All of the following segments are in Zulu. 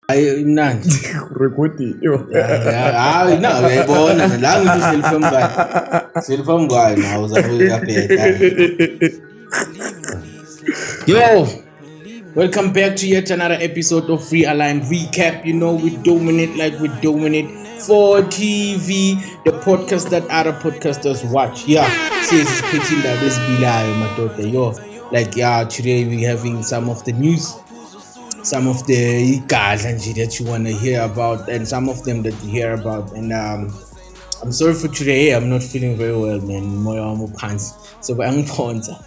Imnandi. Recording. Hayi na uyayibona la ngithi selifam kwayo nawo uzabuyaphetha. Yo, welcome back to yet another episode of Realign Recap. You know we dominate like we dominate for TV, the podcast that other podcasters watch. Yeah, says pitching that this bilayo madoda. Yo, like today we having some of the news. Some of the guys that you want to hear about, and some of them that you hear about. And I'm sorry for today. I'm not feeling very well, man. Moya pants. So I'm ponza.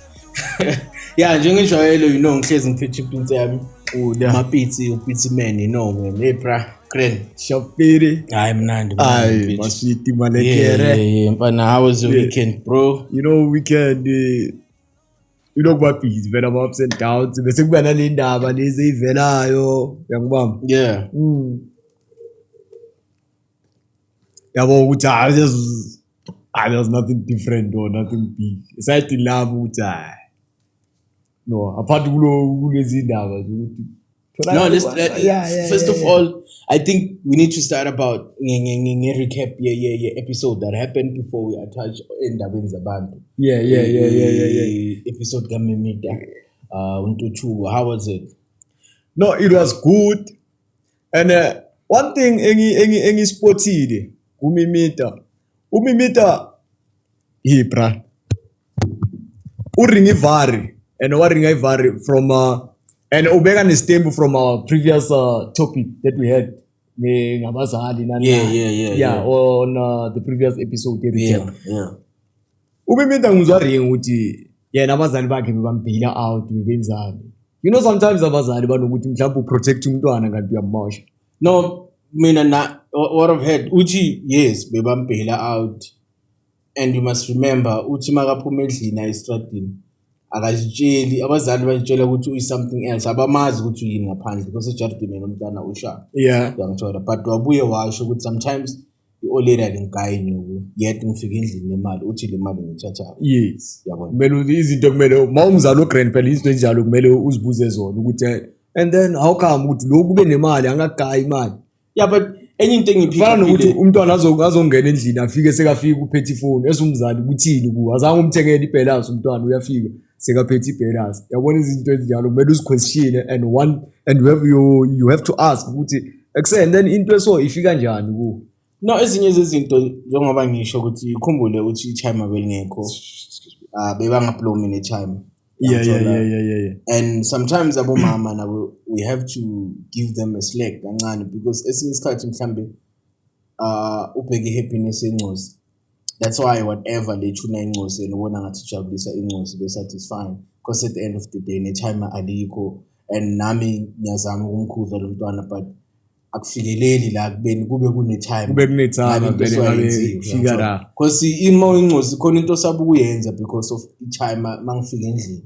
Yeah, njengejwayelo, you know, ngihlezi ngiphethe impinsi yami. Upitsi man, you know, man. Hey, bra, Kren. Shopiri. Hayi mnandi. Hayi, maswiti malekere. Yeah. Mpana, how was your weekend, bro? You know, weekend, you know what peace, vela ups and downs. Bese kuba nale ndaba lezi ivelayo, yakubamba. Yeah. Yabo ukuthi there's nothing different or nothing big. Aside the love ukuthi no, apart kulezi ndaba ukuthi no, first of all, I think we need to start about recap episode that happened before we attach endabeni zabantu. Yeah. Episode ka Mimita. How was it? No, it was good. And one thing engi spotted Mimita bra. Uringi vari and waringa vari from and ubeka nestembu from our previous topic that we had ngabazali on the previous episode yeah. Ubimita ngizwaringa ukuthi yena abazali bakhe bebambhila out bebenzani. You know, sometimes abazali banokuthi mhlawumbe uprotect umntwana kanti uyamosha. No, mina na what I've heard uthi yes bebambhila out, and you must remember uthi makaphuma endlini estradini akazitsheli abazali bayitshela ukuthi uyi something else, abamazi ukuthi uyini ngaphandle because ejardini nomntana usha. Yeah, ngithola but wabuye washo ukuthi sometimes i-olera lenkayi nyuku yet ngifika endlini nemali uthi le mali ngithatha. Yes, yabona kumele izinto kumele mawumzali ograndpa izinto enjalo kumele uzibuze zona ukuthi and then how come ukuthi lo kube nemali angagayi imali. Yeah, but enye into fana nokuthi umntwana azongena endlini afike sekafika uphethe ifoni esumzali kuthini ku azange umthengele ibhelazi umntwana uyafika sekaphethe ibhelazi. Yabona izinto ezinjalo kumele uziquestion and you have to ask ukuthi and then into eso ifika kanjani ku. No, ezinye zezinto njengoba ngisho ukuthi ikhumbule ukuthi i-timer belingekho bebangaplomi ne-timer. Yeah. And sometimes abomama nabo we have to give them a slack kancane because esinye isikhathi mhlambe ubheke happiness encosi. That's why whatever lethuna encosi ubona ngathi jabulisa encosi be satisfied because at the end of the day ne-timer alikho, and nami ngiyazama ukumkhuza lo mntwana but akufikeleli la kubeni kube kune-time vele fika la because ima incosi khona into sabu kuyenza because of i-timer mangifika endlini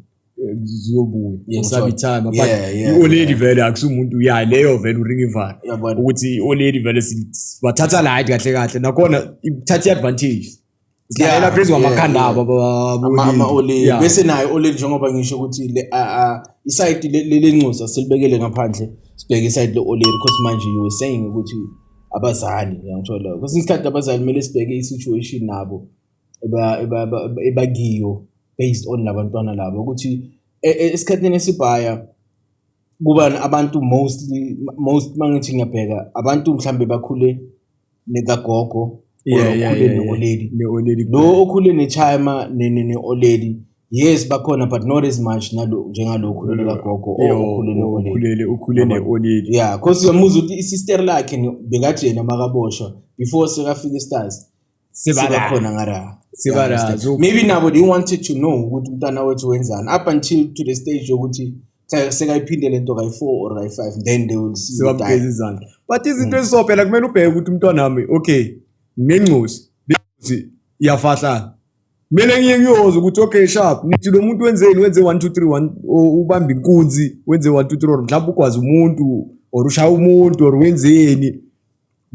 ziyobuya usabi time but i-oledi vele akusumuntu leyo vele uringa ivali ukuthi i-oledi vele bathatha light kahle nakhona ithatha advantage silalela phezu kwamakhanda ama-oledi bese nayo oledi njengoba ngisho ukuthi iside lelencosi silibekele ngaphandle sibheke iside le-oledi because manje you were saying ukuthi abazali ngiyangithola because isikhathi abazali kumele sibheke i-situation nabo ebakiyo based on labantwana labo ukuthi esikhathini esibhaya kuba abantu most mangithi ngiyabheka abantu mhlambe bakhule nekagogo okhule ne-oledi lo okhule ne-timer ne-oledi yes bakhona but not as much njengalokhu lekagogo okhule ne-oledi. Yeah, because uyamuza ukuthi isister lakhe bekathi yena makaboshwa before sekafika stars sibakhona ngara. So maybe nabo they wanted to know ukuthi umntana wethu wenzani up until to the stage yokuthi sekayiphinde lento kayi4 or kayi5 then they will see but izinto ezisophela kumele ubheke ukuthi umntwana wami okay nencosi iyafahla kumele ngiyoza ukuthi okay sharp nithi lo muntu wenze 1 2 3 ubamba inkunzi wenze 1 2 3 or mhlawumbe ukwazi umuntu or ushaya umuntu or wenzeni,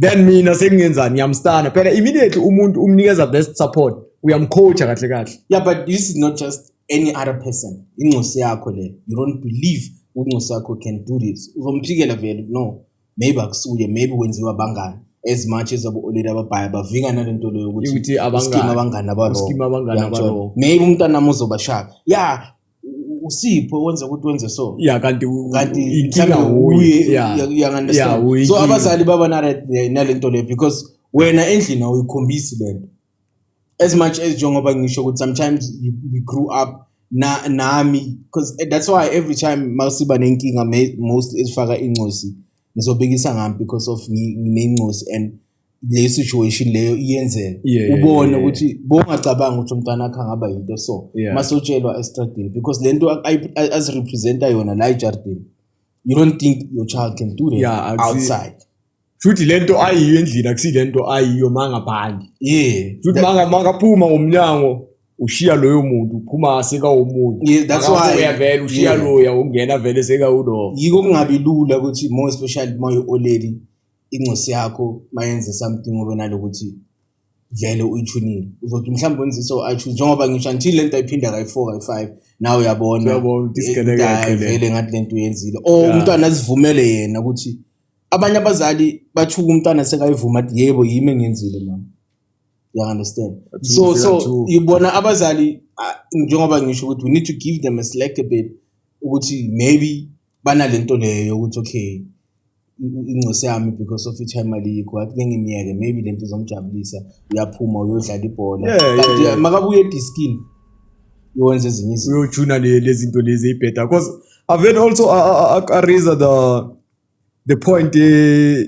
then mina sengiyenzani ngiyamstana phela immediately umuntu umnikeza best support uyamcoacha kahle. Yeah, but this is not just any other person. Incosi yakho le, you don't believe incosi yakho can do this. Uzomphikela vele no. maybe akusuye, maybe wenziwa abangani as much as oledi ababhaya bavinga nalento leyo ukuthi uscheme abangani abarong. Maybe umntwana nami uzoba sharp. Yeah, usipho wenza ukuthi wenze so. Yeah, kanti inkinga uye. You understand? So abazali baba nalento leyo because wena endlini awuyikhombisi lento. As much as njengoba ngisho ukuthi sometimes we grew up nami, because that's why every time masiba nenkinga most esifaka incosi ngizobekisa ngami because of nginencosi and le situation leyo iyenzeka. Ubone ukuthi bongacabanga ukuthi umntwana akhe ngaba yinto so masotshelwa estradini because lento as representa yona la ejardini, you don't think your child can do that outside. Futhi lento ayiyo endlini akusilento ayiyo mangaphandle. Futhi mangaphuma ngomnyango ushiya loyo muntu uphuma seka umuntu. That's why uyavela ushiya loya ungena vele seka ulo. Yiko kungabi lula ukuthi more especially mayo already incosi yakho mayenze something ngoba nalokuthi vele uyithunile. Uzothi mhlawumbe wenze so I choose njengoba ngisho until lento ayiphinda kayi 4 kayi 5 now uyabona vele ngathi lento uyenzile. Umntwana azivumele yena ukuthi abanye abazali bathuka umntwana sekayivuma athi yebo yimi engenzile mama. You understand? So yibona abazali njengoba ngisho ukuthi we need to give them a slack a bit ukuthi maybe banalento leyo ukuthi okay incosi yami because of time alikho athi ngimiyeke maybe lento izomjabulisa uyaphuma uyodlala ibhola kanti makabuye ediskini uyenze ezinye izinto uyojuna lezi zinto lezi ezibhedda because I've also raised the point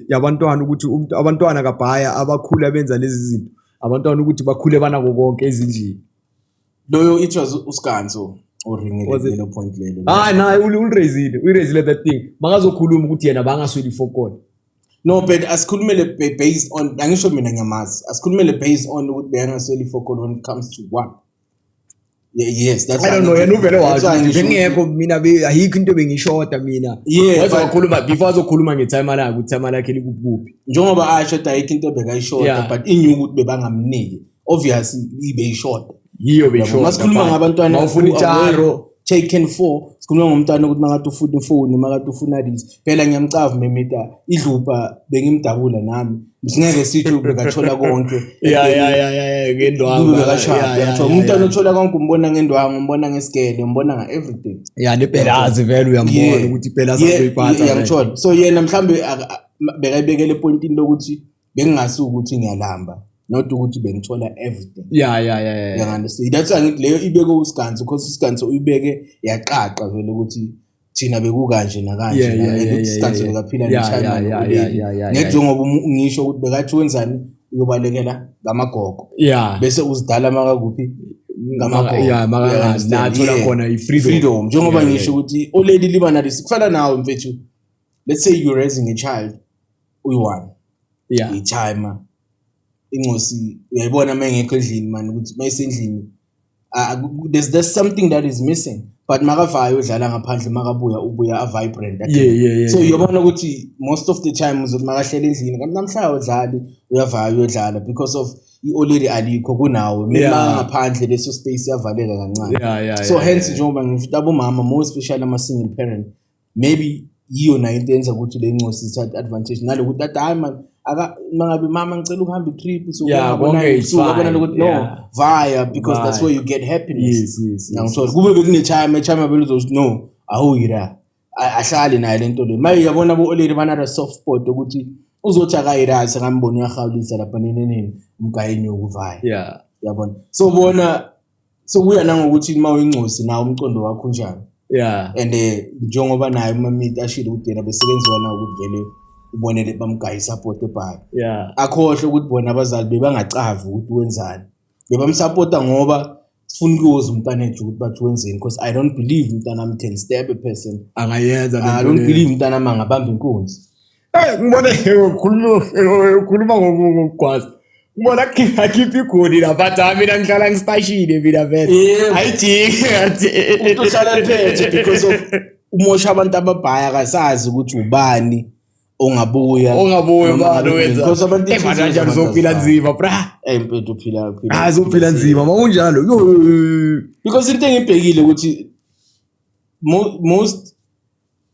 yabantwana ukuthi abantwana kabhaya abakhula benza lezi zinto abantwana ukuthi bakhule banako konke ezindlini loyo it was uSkanzo oringile lo point lelo ulraisile that thing makazokhuluma ukuthi yena bangasweli fokona no but asikhulumele based on angisho mina ngiyamazi asikhulumele based on ukuthi bangasweli fokona when it comes to what. Yes, that's I don't know yena uvele wazi bengekho mina ayikho into bengishoda mina wazokhuluma before azokhuluma ngetime lakhe ukuthi time lakhe likuphi njengoba ashoda ayikho into bekayishoda but inyuku ukuthi bebangamniki obviously ibeyishoda yiyo beyishoda masikhuluma ngabantwana awufuna itaro taken 4 sikhuluma ngomntwana ukuthi makathi ufuna ifoni makathi ufuna this phela ngiyamcava Mimita idlupha bengimdabula nami singeke sithi ubekathola konke ngendwanga umntwana othola konke umbona ngendwanga umbona ngesigele umbona nga everything nepelazi vele uyambona ukuthi ipelazi azoyiphatha yangithola so yena mhlambe bekayibekele pointini lokuthi bengingasuka ukuthi ngiyalamba not ukuthi bengithola everything you understand that's why ngithi leyo ibeke uSkanzo because uSkanzo uyibeke yaqaqa vele ukuthi thina bekukanje nakanje uSkanzo bekaphila nechina njengoba ngisho ukuthi bekathi wenzani uyobalekela ngamagogo bese uzidala makakuphi ngamagogo nathola khona freedom njengoba ngisho ukuthi already liba nalisi kufana nawe mfethu let's say you're raising a child uyi1 i-timer incosi uyayibona mengekho endlini man ukuthi mayisendlini there's something that is missing but makavayo udlala ngaphandle makabuya ubuya vibrant so uyabona ukuthi most of the time uzothi makahlela endlini kanti namhlanje udlali uyavayo uyodlala because of already alikho kunawe mina ngaphandle leso space yavaleka kancane so hence njengoba ngifuthi abomama more especially ama single parent maybe yiyo na into enza ukuthi le ncosi ithathe advantage nalokuthi at hayi man mangabe mama ngicela ukuhamba itrip so ubona lokuthi no via because that's where you get happiness ngithola kube bekune time belozothi no awuyira ahlale naye lento le maye yabona bo already banara soft spot ukuthi uzothi akayirasa ngambona uyahawulisa lapha nenene umgayini ukuvaya yabona so bona so kuya nangokuthi mawuyincosi nawo umcondo wakho njani and njengoba naye Mimita ashilo ukuthi yena besekenziwa nawo ukuthi vele ubonele bamgayi support ebhayi akhohle ukuthi bona abazali bebangacavi ukuthi wenzani bebamsupporta ngoba sifuna ukuyoza umntana ethu ukuthi bathi wenzeni because I don't believe umntana am can stab a person angayenza lento I don't believe umntana mangabamba inkunzi ngibona ukhuluma ngokugwaza ngibona akhipha igoli lapha mina ngihlala ngistashile mina vele ayijiki umuntu uhlala phethe because of umosha abantu ababhaya kasazi ukuthi ubani ongabuya balo wenza because abantu kanjalo uzophila nzima bra empethu phila azophila nzima makunjalo because into engibhekile ukuthi most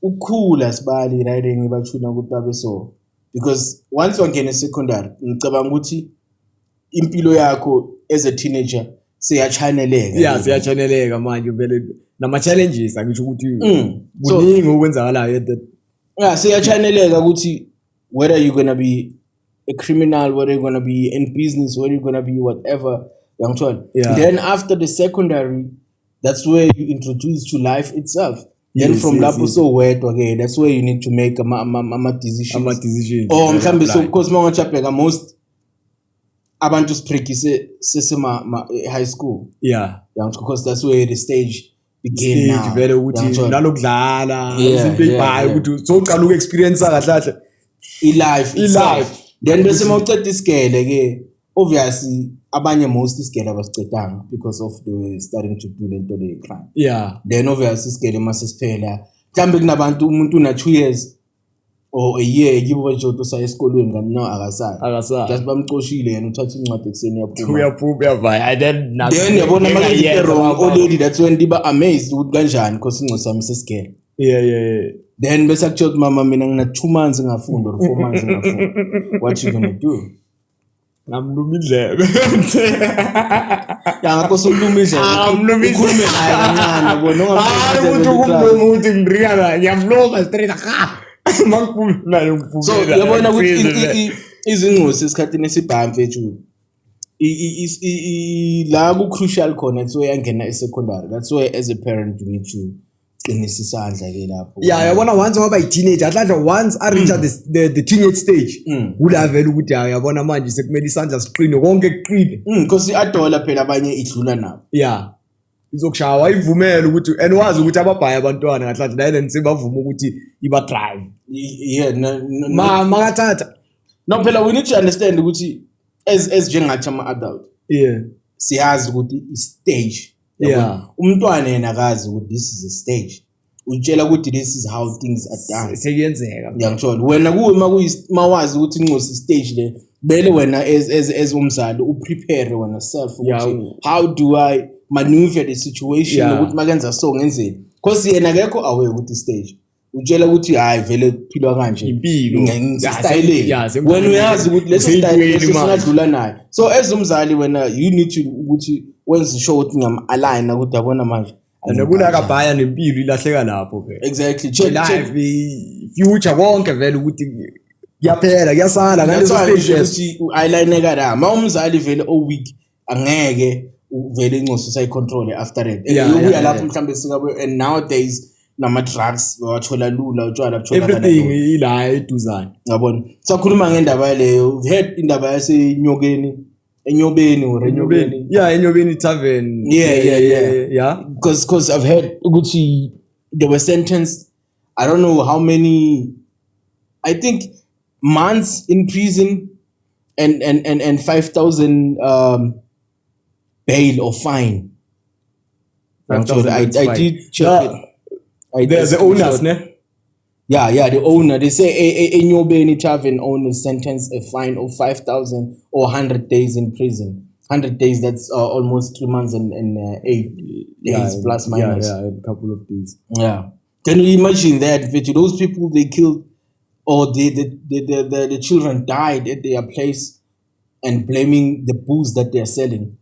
ukukhula sibali right ngibathuna ukuthi babe so because once wangena secondary ngicabanga ukuthi impilo yakho as a teenager siyachaneleka siyachaneleka manje vele nama challenges angisho ukuthi kuningi okwenzakalayo siyachaneleka ukuthi whether you're going to be a criminal, whether you're going to be in business, whether you're going to be whatever, then after the secondary, that's where you introduce to life itself. Then from lapho so wet again, that's where you need to make a decision. Or mhlambe so because mawachapeka most abantu sprikise sesema high school. Because that's where the stage begin now. Vele ukuthi nalokudlala izinto ezibayo ukuthi soqala ukuexperience kahle life. Then bese mawuceda isigele ke obviously abanye most isigele abasicedanga because of the starting to do lento le crime. Then obviously isigele masesiphela mhlambe kunabantu umuntu una 2 years or a year yibo bajoto sa esikolweni kanti no akasayi just bamcoshile yena uthatha incwadi ekseni uyaphuma then yabona manje wrong already that's when diba amazed ukuthi kanjani because incosi sami sesigele then bese akuthi mama mina ngina 2 months ngafunda or 4 months ngafunda what you gonna do ngamluma indlebe ngakho soluma indlebe ukhulume naye kancane yabona ukuthi ukumluma ukuthi ngirika naye ngiyamluma straight mangikuphuma naye ngiphume so yabona ukuthi izincosi esikhathini esibhayi mfethu la ku crucial khona so yangena e-secondary that's why as a parent you need to qinisa isandla ke lapho yabona once waba yi-teenage atladla once reach the teenage stage kula vele ukuthi yabona manje sekumele isandla siqine konke kuqine because i-adola phela abanye idlula nabo izokushaya wayivumela ukuthi and wazi ukuthi ababhayi abantwana ngahlathi naye nisebavuma ukuthi iba drive makathatha no phela we need to understand ukuthi as njengathi ama-adult siyazi ukuthi i-stage umntwana yena akazi ukuthi this is a stage utshela ukuthi this is how things are done sekuyenzeka ngiyangithola wena kuwe mawazi ukuthi incosi stage le bele wena as umzali uprepare wena self ukuthi how do I maneuver the situation ukuthi makenza so ngenzeni because yena akekho aware ukuthi stage utshela ukuthi hayi vele kuphilwa kanje impilo style wena uyazi ukuthi leso style singadlula naye so as umzali wena you need to ukuthi wenze sure ukuthi ngiyam-align ukuthi yabona manje nekunakabhaya nempilo ilahleka lapho vele exactly life future konke vele ukuthi kuyaphela kuyasala ngaleso stage ukuthi u-align-eka la ma umzali vele weak angeke vele incosi usayicontrol after it ubuya lapho mhlawumbe sikabe and nowadays nama-drugs bawathola lula utshwala everything ila eduzane yabona sakhuluma ngendaba leyo we've heard indaba Enyobeni or Enyobeni Enyobeni Tarven because I've heard ukuthi they were sentenced I don't know how many I think months in prison and 5,000 bail or fine. I did check it. There's the owners, ne? Yeah, the owner. They say Enyobeni Tarven owners sentenced a fine of 5,000 or 100 days in prison. 100 days, that's almost 3 months and 8 days plus minus. Yeah, a couple of days. Yeah. Can you imagine that? Those people they killed or the children died at their place and blaming the booze that they're selling.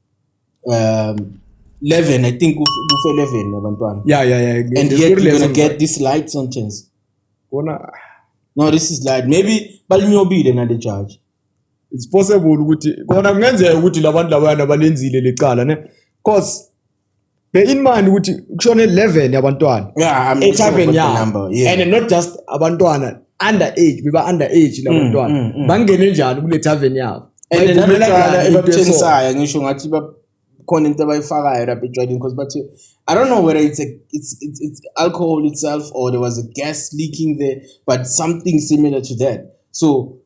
11, I think, 11 abantwana. Yeah. And yet you're gonna get this light sentence. No, this is light. Maybe balinyobile na the judge. It's possible ukuthi kona kungenzeka ukuthi labantu labana balenzile lecala ne cause bear in mind ukuthi kushone 11 yabantwana. Yeah, I'm sure the number. Yeah. And not just abantwana underage, biba underage labantwana. Bangene njani kule Tarven yabo. And another cala ebabuthengisayo ngisho ngathi khona into abayifakayo lapha ejwadini because bathi I don't know whether it's alcohol itself or there was a gas leaking there but something similar to that. So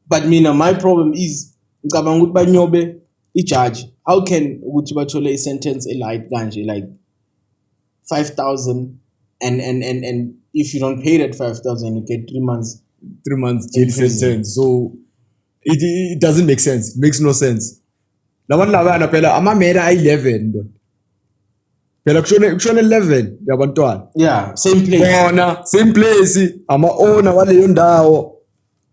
but my problem is ngicabanga ukuthi banyobe ijudge how can ukuthi bathole a sentence light kanje like 5,000 and if you don't pay that 5,000 you get 3 months jail sentence. So it doesn't make sense. It makes no sense. Labantu labana phela amamera ay11 ndo phela kushone 11 yabantwana. Yeah, same place. Bona same place ama owner waleyo ndawo.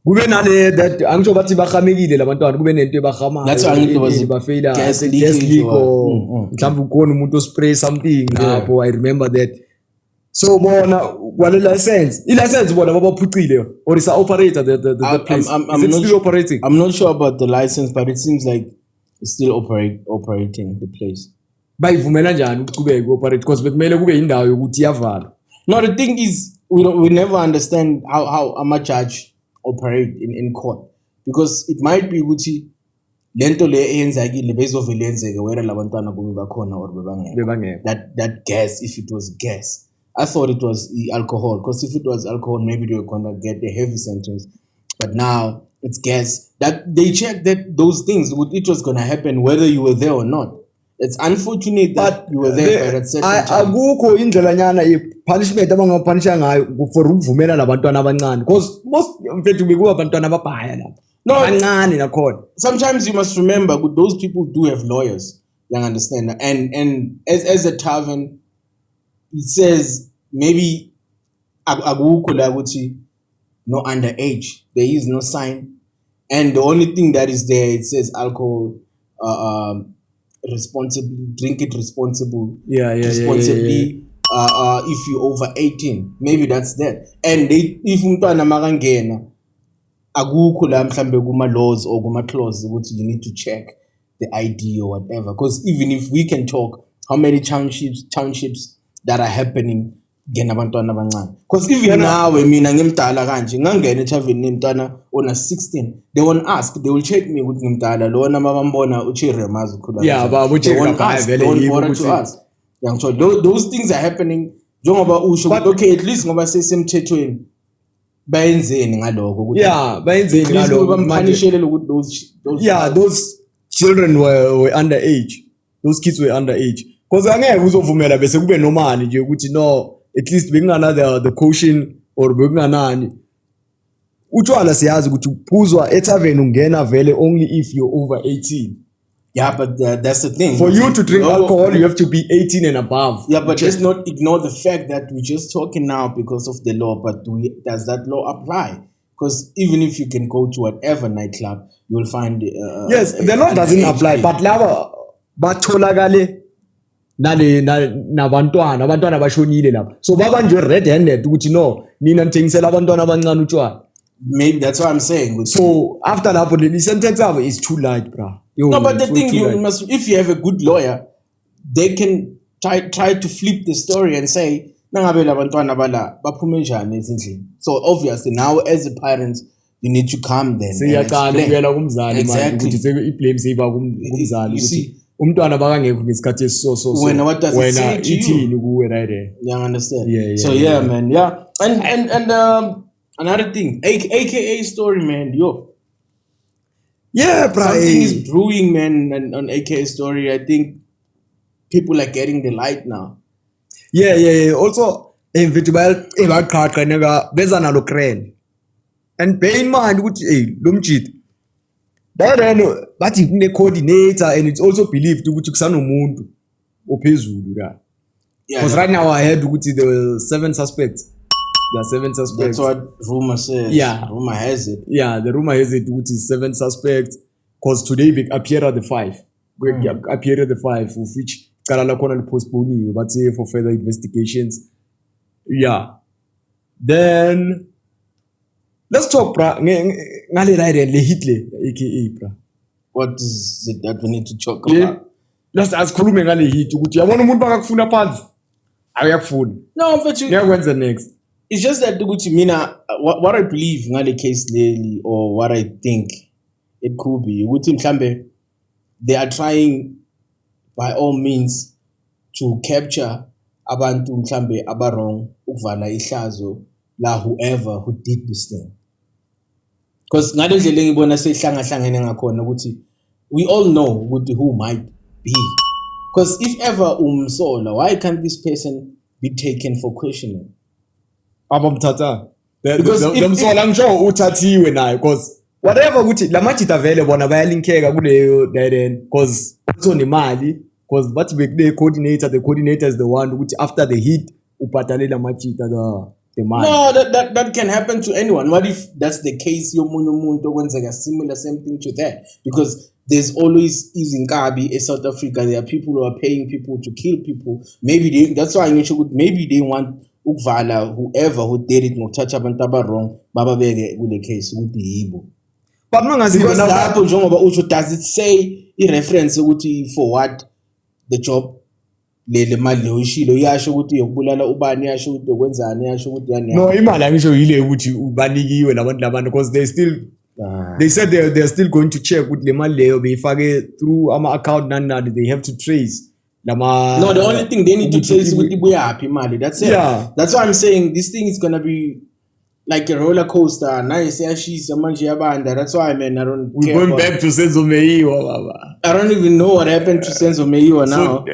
Kube nale that angisho bathi bahamekile labantwana kube nento ebahamayo. That's why it was bafeyila gas leak or mhlawumbe ukhona umuntu spray something lapho. I remember that. So bona kwale license bona babaphucile or is operator the place. Is it still operating? I'm not sure about the license, but it seems like it's still operating the place. Bayivumela njani ukuqhubeka operate because bekumele kube indawo yokuthi iyavala. No, the thing is we never understand how a judge operate in court, because it might be ukuthi lento le eyenzakile bezovele yenzeke where labantwana kube bakhona or bebangeke. That gas, if it was gas, I thought it was alcohol, because if it was alcohol maybe they were gonna get a heavy sentence, but now it's gas. That they checked that those things, it was gonna happen whether you were there or not. It's unfortunate that you were there at certain time. Akukho indlela nyana punishment abangapunisha ngayo for ukuvumela labantwana abancane, because most mfethu bekuba abantwana ababhaya lapha. No, abancane nakhona. Sometimes you must remember those people do have lawyers. You understand? And as a Tarven, it says maybe akukho la ukuthi no underage. There is no sign, and the only thing that is there, it says alcohol. Responsibly, drink it responsibly. Responsibly. If you're over 18, maybe that's that. And if umntwana makangena akukho la mhlambe kuma laws or kuma clause ukuthi you need to check the ID or whatever. Because even if we can talk, how many townships that are happening ngena abantwana abancane. Because even now mina ngimdala kanje ngangena eTarven nemntwana ona 16, they won't ask, they will check me ukuthi ngimdala lona mabambona uchire mazi khula. Yeah, but we check to us. So those things are happening njengoba usho okay, at least ngoba sesemthethweni bayenzeni ngaloko ukuthi bayenzeni ngaloko bampunishele ukuthi those children were underage, those kids were underage, because angeke uzovumela bese kube nomali nje ukuthi no, at least bekungana the caution or bekunganani. Utshwala siyazi ukuthi uphuzwa eTarven ungena vele only if you're over 18. Yeah, but that's the thing. For you to drink alcohol, you have to be 18 and above. Yeah, but let's not ignore the fact that we're just talking now because of the law, but does that law apply? Because even if you can go to whatever nightclub, you'll find... yes, the law doesn't apply, but laba batholakale nabantwana bashonile lapha. So babanjwe red-handed ukuthi no, nina nithengisela abantwana abancane utshwala. Maybe that's what I'm saying. So after that, the sentence is too light, bro. No, but the thing you must, if you have a good lawyer, they can try to flip the story and say, so obviously now as a parent, you need to come then. Exactly. You see, when what does it say to you? You understand? Yeah. So yeah, man, yeah. And another thing, AKA story, man, yo. Yeah, bro. Something is brewing, man, and on AKA story. I think people are getting the light now. Yeah. Also, about card bezana lokren. And bear in mind, which lumchit. Then, but the coordinator, and it's also believed to which muntu ophezulu. Because right now I heard the 7 suspects. There are 7 suspects. That's what rumor says. Yeah. Rumor has it. Yeah, the rumor has it, which is 7 suspects. Because today we appear at the 5. We appear at the 5, of which Karala Kona postponed, but say for further investigations. Yeah. Then let's talk, Ngale Raide Hitler, aka pra. What is it that we need to talk about? Let's ask Kulume Ngale Hit. I want to move back to pads. I have food. No, but when's the next? It's just that Mina, what I believe in the case lately, or what I think it could be, they are trying by all means to capture abantu mhlambe abarong ukuvala ihlazo la whoever who did this thing. Because ngale ndlela ngibona sehlangene ngakhona ukuthi we all know who might be. Because if ever umsola, why can't this person be taken for questioning? Abamthatha. Because umsola I'm sure uthathiwe naye, because whatever ukuthi lamajita vele bona bayalinkeka kuleyo then because also nemali because but the coordinator is the one which after the hit upatalela machita the man. No, that can happen to anyone. What if that's the case? A similar same thing to that, because there's always in Kabi, South Africa. There are people who are paying people to kill people. That's why maybe they want Ukvala, whoever who did it, no touch up and taba wrong. Baba Bege with the case with the Igbo. But because does it say in reference for what the job? Le mali oshilo yasho ukuthi yokubulala ubani yasho ukuthi okwenzani yasho ukuthi yani no imali angisho yile ukuthi ubanikiwe labantu because they still they said they're still going to check ukuthi le mali leyo beyifake through ama account nani they have to trace no, the only thing they need to trace ukuthi buyaphi imali. That's it. Yeah. That's why I'm saying this thing is going to be like a roller coaster. Nice yashisa manje yabanda. That's why man I don't We're going back to Senzo Meiwa baba. I don't even know what happened to Senzo Meiwa now.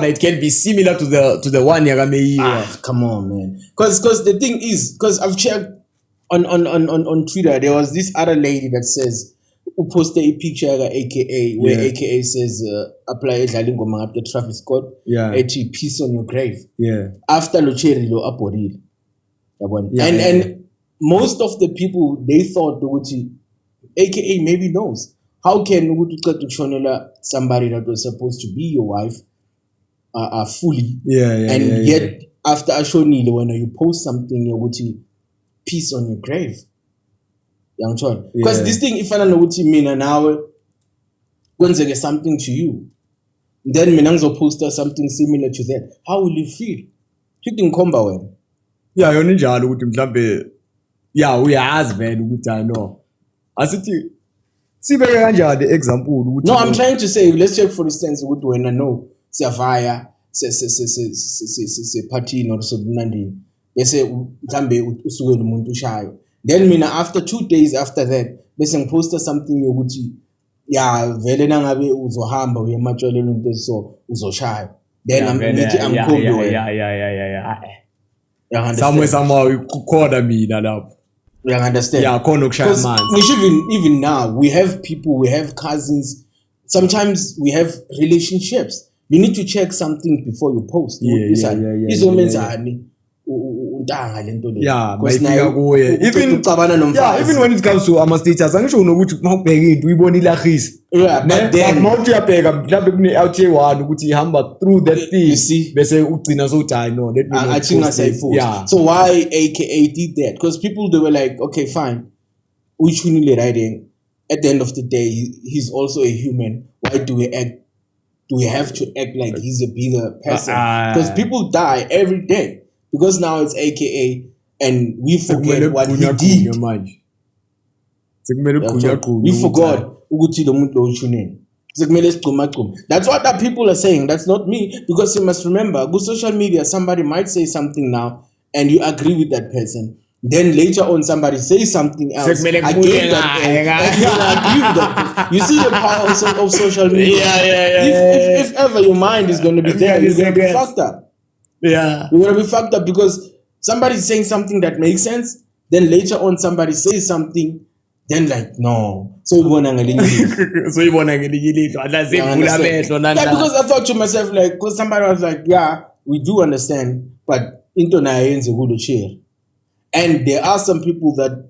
It can be similar to the one yaga Meiwa. Come on man. Cuz the thing is, because I've checked on Twitter, there was this other lady that says who posted a picture AKA where AKA says apply edlalingo mangapha Travis Scott. Yeah. Peace on your grave. Yeah. After Locheri lo apodile. And most of the people they thought Uguti AKA maybe knows. How can Uguti to somebody that was supposed to be your wife fully? Yet after Ashonile, when you post something, Uguti peace on your grave. Young John. Because this thing, if I don't know what you mean an hour, when they get something to you, then Menangzo poster something similar to that. How will you feel? You think combo yeah, yona njalo ukuthi mhlambe uyazi vele ukuthi I know. Asithi sibeke kanjani example ukuthi no, I'm trying to say, let's check for instance ukuthi wena no siyavaya se party or sobunandini bese mhlambe usuke umuntu ushayo, then mina after 2 days after that bese ngiposta something yokuthi vele nangabe uzohamba uye ematshelweni into so uzoshaya, then I'm cool. Somehow kukhona mina lapho. You understand? Yeah, khona ukushaya amanzi. Even now we have people, we have cousins, sometimes we have relationships. You need to check something before you post. Even when it comes to ama status angisho ukuthi mawubheka into uyibona ilahisa. But then mawuthi uyabheka mhlawumbe kune LTA1 ukuthi ihamba through that thing bese ugcina so no let me so why AKA did that? Because people they were like, okay fine, uchunile writing, at the end of the day he's also a human. Why do we have to act like he's a bigger person? Because people die every day. Because now it's AKA and we forget what he did. We forgot. That's what that people are saying. That's not me. Because you must remember, good social media, somebody might say something now and you agree with that person. Then later on somebody says something else against that and you agree with that. You see the power of social media. If ever your mind is going to be there, you're going to be fucked up. Yeah, you're gonna be fucked up because somebody's saying something that makes sense. Then later on, somebody says something. Then like no, so you wanna because I thought to myself like, because somebody was like, yeah, we do understand, but into is a good chair. And there are some people that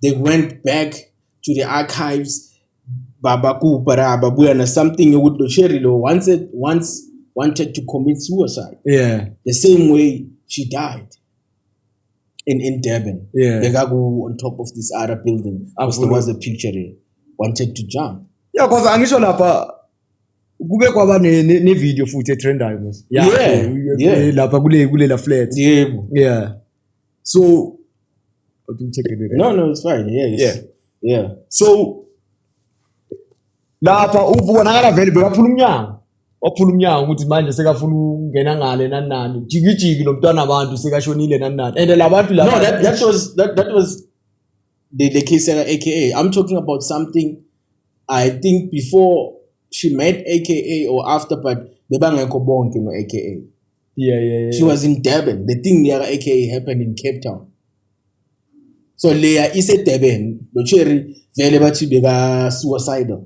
they went back to the archives, Babaku Parababu and something you would once wanted to commit suicide. Yeah. The same way she died in Tarven. Yeah. The guy who on top of this other building. There was a picture there. Wanted to jump. Yeah, because angisho lapha kube kwaba ne video futhi etrendayo mos. Yeah. Lapha kule la flat. Yeah. So check it. No, it's fine. Yeah. So lapha ubonakala vele bekaphula umnyango. Ophula umnyango ukuthi manje sekafuna ungena ngale nanani jikijiki lo mntwana abantu sekashonile nanani and labantu no that was the case AKA. I'm talking about something I think before she met AKA or after, but bebangekho bonke no AKA. Yeah. She was in Tarven. The thing near AKA happened in Cape Town. So Leah is a Tarven. Lo cherry vele bathi beka suicidal.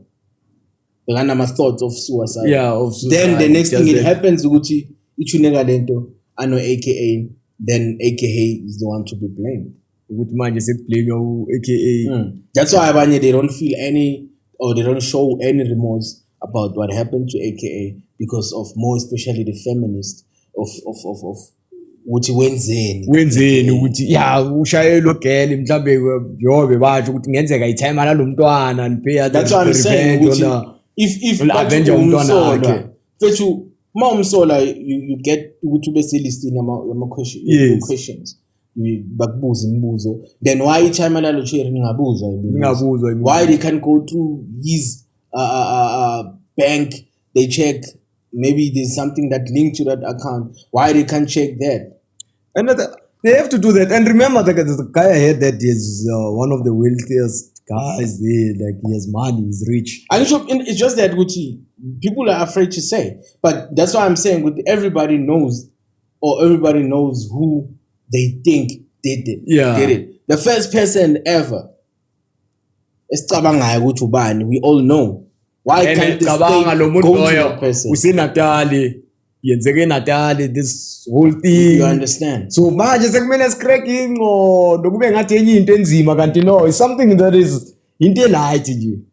bekanama thoughts of suicide. Yeah, of Then the suicide, next thing just it that. happens ukuthi ichuneka lento ano AKA, then AKA is the one to be blamed. Ukuthi manje sekublame aka. That's why abanye they don't feel any, or they don't show any remorse about what happened to AKA, because of more especially the feminists of ukuthi wenzeni ukuthi ya ushaye lo girl mhlambe yobe bathi ukuthi ngenzeka itime nalo mntwana nipheya. That's what I'm saying ukuthi if avenge umntwana wakhe fethu ma umsola you get ukuthi ube selistini ama questions bakubuza imibuzo, then why itime lalo cherry ningabuzwa why they can't go through his bank, they check maybe there's something that linked to that account, why they can't check that. And they have to do that. And remember, the guy ahead that is one of the wealthiest guys there. Like he has money, he's rich. And it's just that Gucci, people are afraid to say. But that's why I'm saying everybody knows who they think did it. Yeah. Did it. The first person ever. We all know. Why can't the state go to that person? We say Natali. This whole thing. You understand? So manje sekumele scracking or dokube ngathi enye into enzima kanti no, it's something that is into light nje.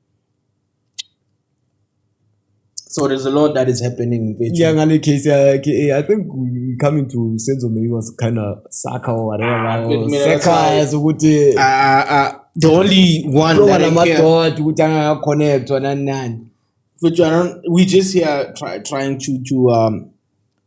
So there's a lot that is happening. Yeah, ngale case I think we coming to sense of maybe was kind of soccer or whatever. Soccer ukuthi the only one that I care ukuthi anga connect nani. But we just here trying to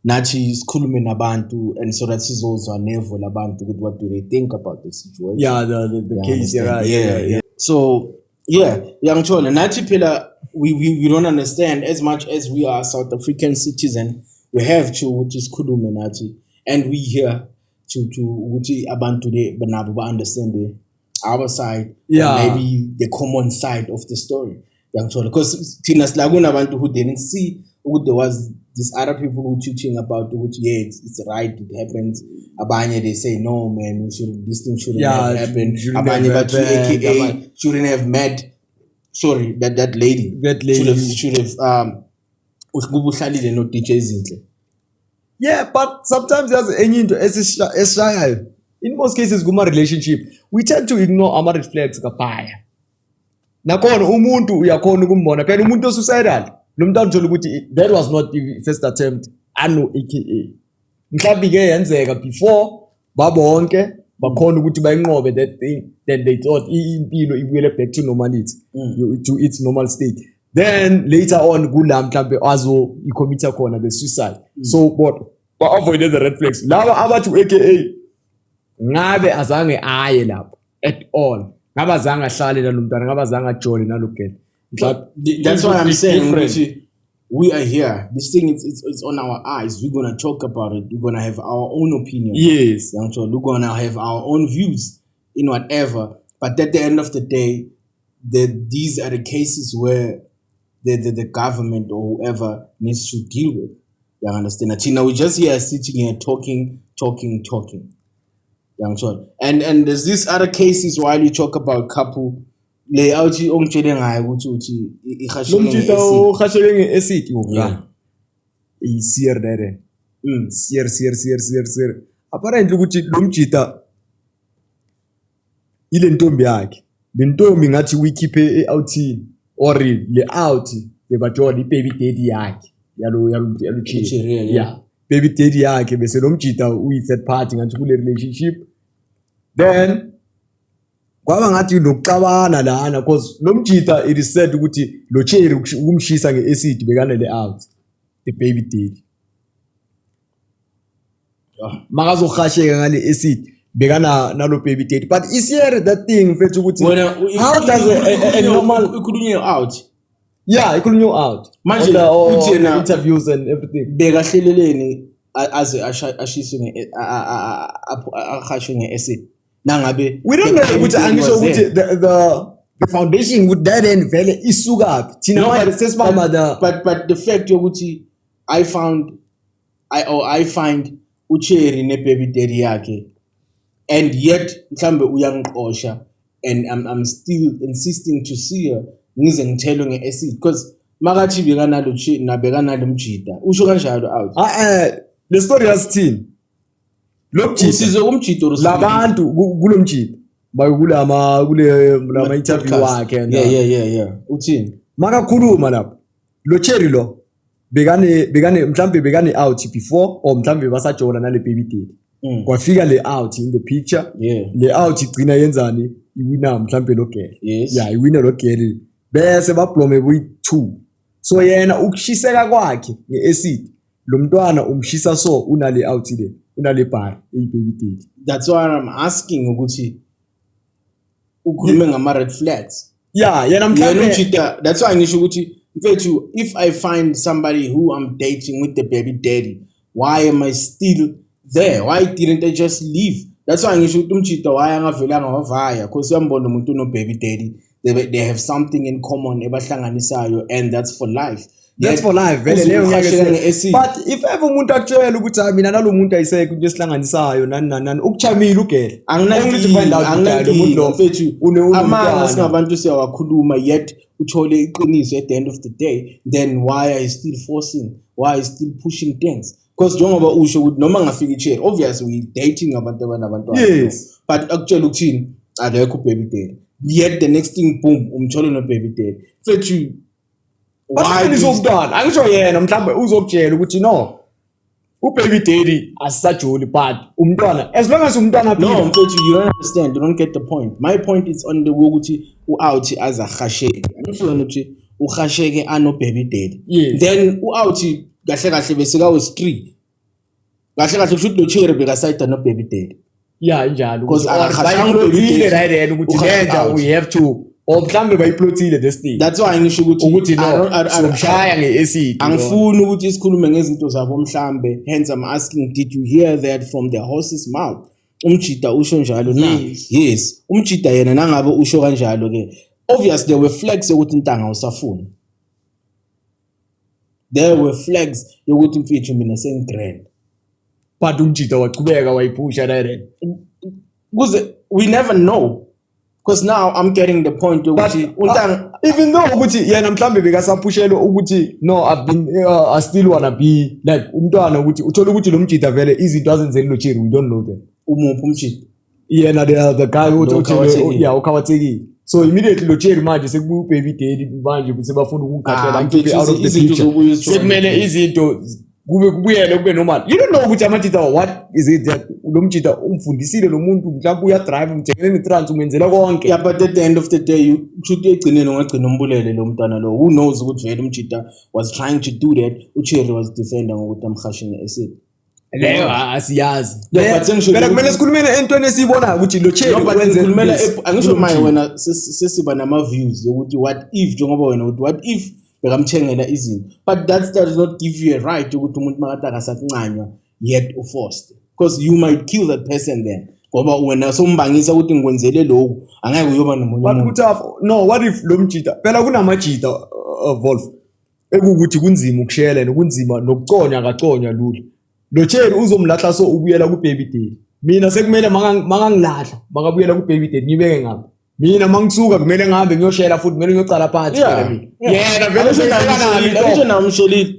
nathi sikhulume nabantu, and so that sizozwa nevo labantu ukuthi what do they think about the situation. Yeah, the case, right. Yeah. So young chola nathi phela we don't understand as much as we are South African citizen, we have to which is sikhulume nathi, and we here to ukuthi abantu de banabo ba understand our side, maybe the common side of the story. Because Tina Slaguna abantu who didn't see who there was these other people who teaching about which it's right, it happens. Abanye they say no man, this thing shouldn't have happened. Abanye but AKA shouldn't have met. Sorry, that lady. Should have not teachers. Yeah, but sometimes there's any in most cases guma relationship we tend to ignore our red flags kapaya. Nakhona umuntu uyakhona ukumbona phela umuntu osuicidal lo muntu uthola ukuthi that was not the first attempt ano AKA mhlawumbe ke yenzeka before babonke bakhona ukuthi bayinqobe that thing, then they thought impilo ibuyele back to normality, to its normal state, then later on kula mhlawumbe azo icommit khona the suicide. So but avoided the red flags laba abathi AKA ngabe azange aye lapho at all. That's why I'm saying we are here. This thing it's on our eyes. We're gonna talk about it. We're gonna have our own opinion. Yes. We're gonna have our own views in whatever. But at the end of the day, these are the cases where the government or whoever needs to deal with. You understand? Now we just here sitting here talking. And there's these other cases while you talk about couple layout ongitshele ngayo ukuthi ihashele ngeacid isier there sier apparently ukuthi lo mjita ile ntombi yakhe le ntombi ngathi uyikhiphe eouting or le out bebajola ibaby daddy yakhe yalo yeah baby daddy yakhe bese lo mjita uyi third party ngathi kule relationship. Then kwaba ngathi lokuxabana lana because lo mjita it is said ukuthi lo cherry ukumshisa ngeacid bekanele out the baby daddy makazokhasheka ngale acid bekana nalo baby daddy, but is here that thing mfethu ukuthi how does a normal ikhulunywe out ikhulunywe out manje uthena interviews and everything bekahleleleni aze ashiswe akhashwe ngeacid nangabe we don't know ukuthi angisho ukuthi the foundation would that end vele isuka phi thina manje sesibamba but the fact yokuthi I find uCherry ne baby daddy yakhe and yet mhlambe uyangiqosha and I'm still insisting to see her ngize ngithelwe ngeacid because makathi bekanalo nabekanalo umjida usho kanjalo out le story yasithini lokujida usizwe kumjida labantu kulomjida kule interview wakhe yeah uthini makakhuluma lapho lo Cherry lo bekane mhlambe bekane out before or mhlambe basajola nale baby daddy kwafika le out in the picture le out igcina yenzani iwina mhlambe lo girl iwina lo girl bese bablome boyi2 so yena ukushiseka kwakhe ngeacid lo mntwana umshisa so unale out le unale bar baby daddy. That's why I'm asking ukuthi ukhulume ngama red flags yena mhlambe that's why ngisho ukuthi mfethu if I find somebody who I'm dating with the baby daddy why am I still there? Why didn't I just leave? That's why ngisho ukuthi umjida why angavelanga wavaya because uyambona umuntu no baby daddy they have something in common ebahlanganisayo and that's for life. That's for life vele leyo ngeke but if ever umuntu akutshela ukuthi mina nalo muntu ayiseke into esihlanganisayo nani ukuchamila ugele amanga singabantu siyawakhuluma yet uthole iqiniso at the end of the day then why are you still forcing, why are you still pushing things? Because njengoba usho ukuthi noma ngafika ichair obviously we dating abantu abanabantwana yes but akutshela ukuthini akekho baby daddy yet the next thing boom umthole no baby daddy mfethu why izokudala angisho yena mhlawumbe uzokutshela ukuthi no ubaby daddy asisajoli but umntwana as long as umntwana no mfethu you don't understand, you don't get the point. My point is on the ukuthi out as a khasheke angisho ukuthi ukhasheke ano baby daddy then out kahle kahle bese kawe street kahle kahle kusho lo Cherry bekasayida no baby daddy njalo because akakhashanga baby daddy ukuthi lenza we have to or mhlambe bayiplotile the stage. That's why ngisho ukuthi no somshaya ngeacid angifuni ukuthi isikhulume ngezinto zabo mhlambe hence I'm asking did you hear that from the horse's mouth? Umjida usho njalo na yes umjida yena nangabe usho kanjalo ke obviously there were flags ukuthi intanga usafuna, there were flags yokuthi mfethu mina sengigrand but umjida wachubeka wayiphusha direct kuze we never know. Because now I'm getting the point ukuthi even though ukuthi yena mhlambe bekasaphushelo ukuthi no I've been I still wanna be like umntwana ukuthi uthola ukuthi lo mjida vele izinto azenzeni lo Cherry we don't know them umuphi umjida yena the guy uthi ukhawathekile so immediately lo Cherry manje sekubuya ubaby daddy manje sebafuna ukungikhahlela ngibe out of the picture sekumele izinto kubuyele kube normal. You don't know ukuthi amajida what is it that lo mjida umfundisile lo muntu mhlawumbe uya drive umjekele netrans umenzela konke but at the end of the day you should egcinene ungagcina umbulele lo mntwana lo who knows ukuthi vele umjida was trying to do that uCherry was defender ngokuthi amkhashini acid leyo asiyazi phela kumele sikhulumele entweni esiyibona ukuthi lo Cherry wenze kumele angisho maye wena sesiba nama views ukuthi what if njengoba wena ukuthi what if bekamthengela izinto but that does not give you a right ukuthi umuntu makade akasancanywa yet uforced because you might kill that person then ngoba wena sombangisa ukuthi ngikwenzele lokho angeke uyoba nomunye umuntu no what if lo mjida phela kunamajida Wolf ekukuthi kunzima ukushela nokunzima nokuconya akaconya lula lo Cherry uzomlahla so ubuyela ku baby daddy mina sekumele makangilahla makabuyela ku baby daddy ngibeke ngapha mina mangisuka kumele ngihambe ngiyoshela futhi kumele ngiyocala phansi mina yena vele senami nami namshelile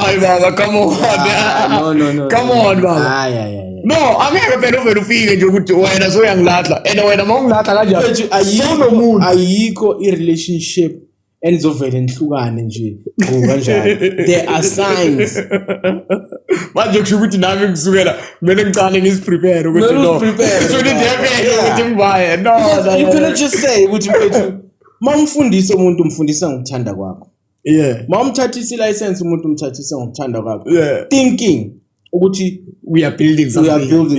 hayi baba come on no come on baba hayi no angeke phela uvela ufike nje ukuthi wena so uyangilahla and wena mawungilahla kanjani ayikho i relationship enizovela nihlukane nje kanjalo there are signs manje kusho ukuthi nami ngisukela kumele ngicale ngisiprepare ukuthi no so ukuthi ngibaye no you cannot just say ukuthi mfethu mawumfundise umuntu umfundisa ngokuthanda kwakho mawumthathisa ilicense umuntu umthathisa ngokuthanda kwakho thinking ukuthi we are building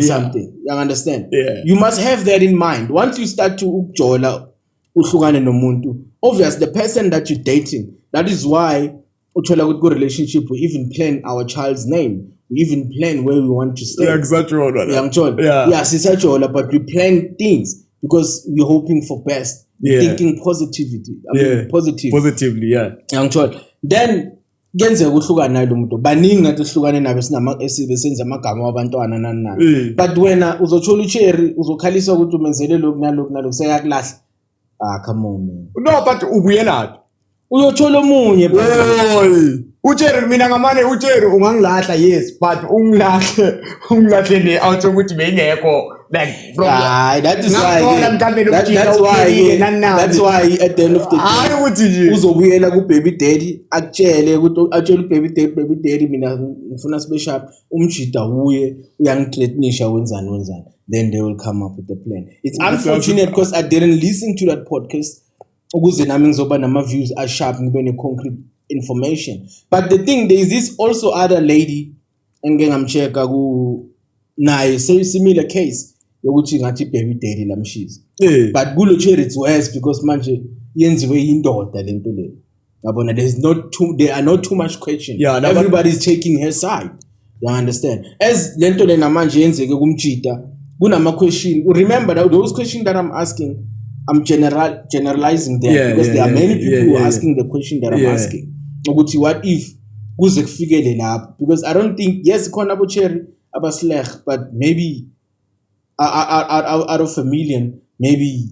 something you understand you must have that in mind once you start to ukujola uhlukane nomuntu obviously the person that you're dating that is why uthola ukuthi ku relationship we even plan our child's name, we even plan where we want to stay. Exactly right. Yeah, sisajola but we plan things because we're hoping for best. We're thinking positively, then kenzeka uhlukana nalo muntu baningi ngathi sihlukane nabe esibesenza amagama wabantwana nani but wena uzothola uCherry uzokhalisa ukuthi umenzele lokhu nalokhu seyakulahla come on man no but ubuyelaphi uyothola omunye Oy, uJerry mina ngamane uJerry ungangilahla yes, but ungilahle ne out ukuthi bengekho like from that is why that's why at the end of the hayi day ukuthi nje uzobuyela ku baby daddy akutshele ukuthi atshele baby daddy mina ngifuna sibe sharp umjida uye uyangithreatenisha wenzani then they will come up with a plan. It's unfortunate because I didn't listen to that podcast ukuze nami ngizoba nama views are sharp ngibe ne concrete information. But the thing, there is this also other lady engike ngamcheka ku naye similar case yokuthi ngathi baby daddy lamshiza. But kulo Cherry it's worse because manje yenziwe indoda lento le. Yabona there are not too much question. Yeah, everybody's taking her side. You understand? As lento le namanje yenzeke kumjida kunama question. Remember that those questions that I'm asking, I'm generalizing them because there are many people who are asking the question that I'm asking. Ukuthi what if kuze kufikele lapho? Because I don't think yes khona abo Cherry abaslech, but maybe out of a million, maybe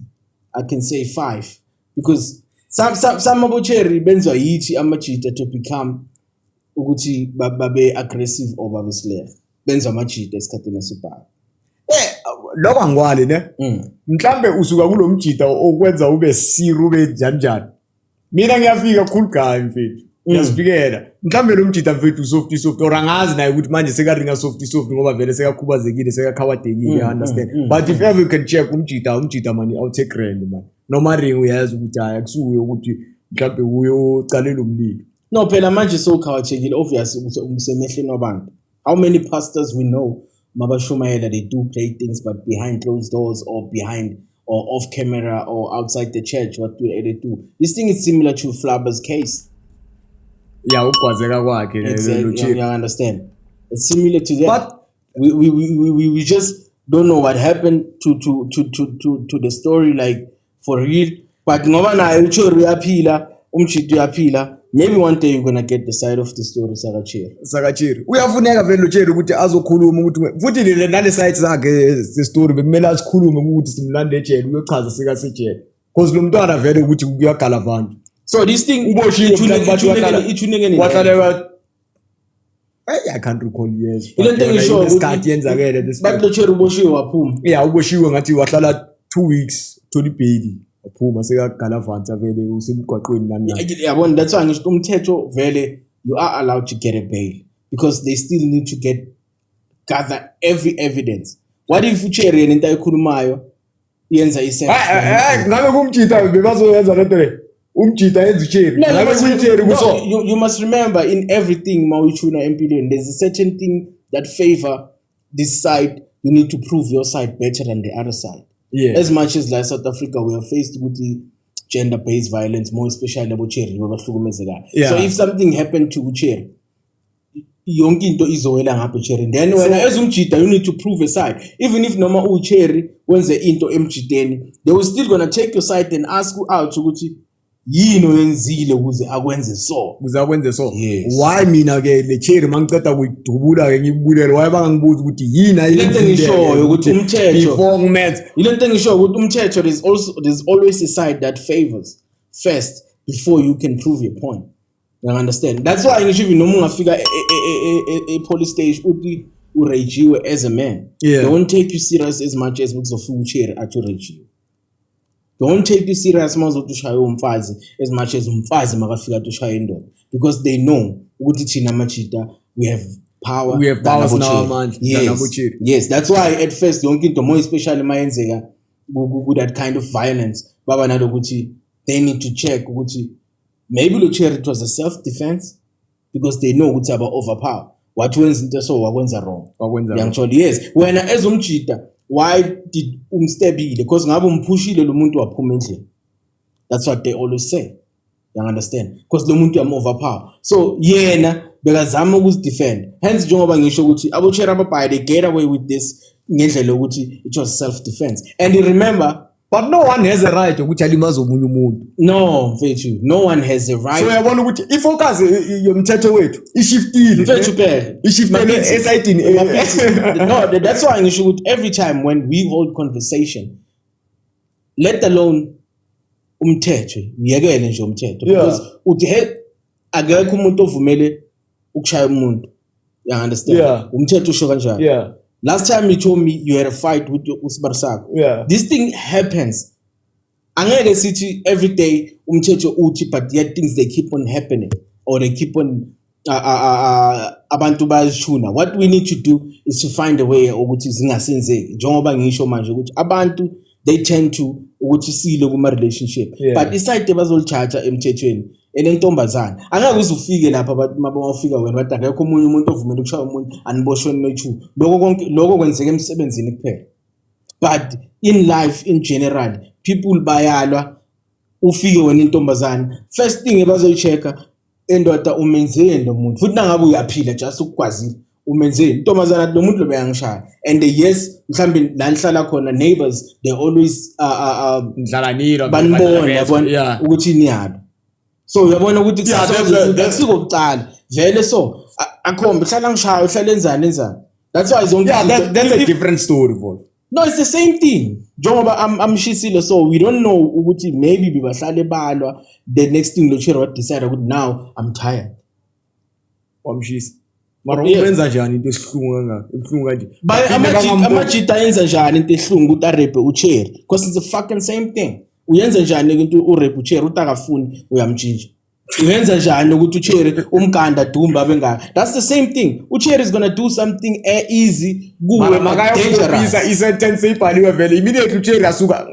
I can say 5 because some abo Cherry benzo yithi amajita to become ukuthi babe aggressive or babe slech benzo amajita esikhathini esibhaka. Lokho angwali ne mhlambe usuka kulomjida okwenza ube siru ube njani mina ngiyafika cool guy mfethu ngiyasifikela mhlambe lo mjida mfethu soft or angazi naye ukuthi manje sekaringa soft ngoba vele sekakhubazekile sekakhawadekile understand but if ever you can check umjida man I'll take grand man noma ring uyazi ukuthi hayi akusuye ukuthi mhlambe uyocalela umlilo no phela manje sokhawathekile obviously umsemehleni wabantu. How many pastors we know mabashumayela they do great things but behind closed doors or behind or off camera or outside the church what do they do? This thing is similar to Flabber's case. Yeah, ukwazeka kwakhe exactly. You understand? It's similar to that. But we just don't know what happened to the story like for real. But ngoba naye uChori uyaphila, umjidi uyaphila. Maybe one day you're gonna get the side of the story Sakachiri. Uyafuneka vele uCheri ukuthi azokhuluma ukuthi futhi nale side zakhe se story bekumele asikhulume ukuthi simlande ejele uyochaza sika sejele. Because lo mntwana vele ukuthi kuyagala vantu. So this thing I can't recall years. Ile thing isho isikhathi yenzakele this. But lo Cherry uboshiwe waphuma. Yeah, uboshiwe ngathi wahlala 2 weeks Tony bail. Waphuma sekagala vantu vele usemgwaqweni nani. Yabona that's why ngisho umthetho vele you are allowed to get a bail because they still need to gather every evidence. What if uCherry yena into ayikhulumayo yenza isense? Ngabe kumjida bebazoyenza lento le. Umjida yenza uCherry. You must remember in everything mawuchuna empilweni there's a certain thing that favor this side. You need to prove your side better than the other side. Yeah. As much as like South Africa we are faced with the gender-based violence, more especially about Cherry. So if something happened to Cherry, yonke into izowela ngapha Cherry. Then when as umjida you need to prove a side. Even if noma uCherry wenze into emjideni, they will still gonna take your side and ask you out ukuthi yini oyenzile ukuze akwenze so. Yes. Why mina ke le Cherry mangiceda kuyidubula ke ngibulele why bangangibuza ukuthi yini ayenzile. Into engisho ukuthi umthetho before ngimenze. Into engisho ukuthi umthetho there's always a side that favors first before you can prove your point. You understand? That's why ngisho even noma ungafika a police stage uthi urajiwe as a man. Yeah. They won't take you serious as much as ukuzofika uCherry athi urajiwe. Don't take you serious mazotushaya umfazi as much as umfazi makafika tushaya indoda because they know ukuthi thina machita we have power now man. Yes, that's why at first yonke into more especially mayenzeka that kind of violence baba nalokuthi they need to check ukuthi maybe lo Cherry it was a self defense because they know ukuthi aba overpower what wenza into so wakwenza wrong yangithola yes wena as umjida why did umstebile because ngabe umphushile lo muntu waphuma endlini. That's what they always say. You understand? Because lo muntu am overpower. So yena bekazama ukuzidefend. Hence njengoba ngisho ukuthi abo Cherry ababhayi they get away with this ngendlela ukuthi it was self defense. And you remember but no one has a right ukuthi alimaze omunye umuntu. No, mfethu, no one has a right. So uyabona ukuthi ifocus yomthetho wethu ishiftile. Mfethu phela. Ishiftile esayidini. No, that's why ngisho ukuthi every time when we hold conversation let alone umthetho uyekele nje umthetho because uthi hey akekho umuntu ovumele ukushaya umuntu. You understand? Umthetho usho kanjalo. Last time you told me you had a fight with Usbarsako. This thing happens. Angeke sithi every day umthetho uthi, but yet things they keep on happening or they keep on abantu bayashuna. What we need to do is to find a way ukuthi zingasenzeki njengoba ngisho manje ukuthi abantu they tend to ukuthi silo kuma relationship but iside bazolichacha emthethweni elentombazana angeke uzufike lapha abantu mabawafika wena bathi akekho omunye umuntu ovumela ukushaya umuntu aniboshweni nochu lokho kwenzeka emsebenzini kuphela but in life in general people bayalwa ufike wena intombazana first thing bazoyichecka endoda umenzeni lo muntu futhi nangabe uyaphila just ukukwazile umenzeni intombazana lo muntu lo bayangishaya and yes mhlambe la nihlala khona neighbors they always ndlalanira banibona yabona ukuthi niyalo so uyabona ukuthi kusikokucala vele so akhombe hlala ngishaya uhlala enzani that's why zonke that's a different story bro. No, it's the same thing. Njengoba amshisile so we don't know ukuthi maybe bibahlale balwa the next thing lo chero decide ukuthi now I'm tired. Wamshisa. Mara ubenza njani into esihlungu kangaka? Ebuhlungu kanje. Amajita yenza njani into ehlungu ukuthi arepe uCherry? Because it's the fucking same thing. Uyenza njani into urepe uCherry utakafuni uyamtshintsha. Uyenza njani ukuthi uCherry umkanda dumba bengaka? That's the same thing. uCherry is going to do something easy kuwe makayobopisa isentence ibhaliwe vele immediately uCherry asuka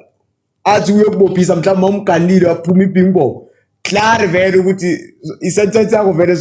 athi uyobopisa mhlawumbe umkandile waphuma ibingbo. Claro vele ukuthi isentence yakho vele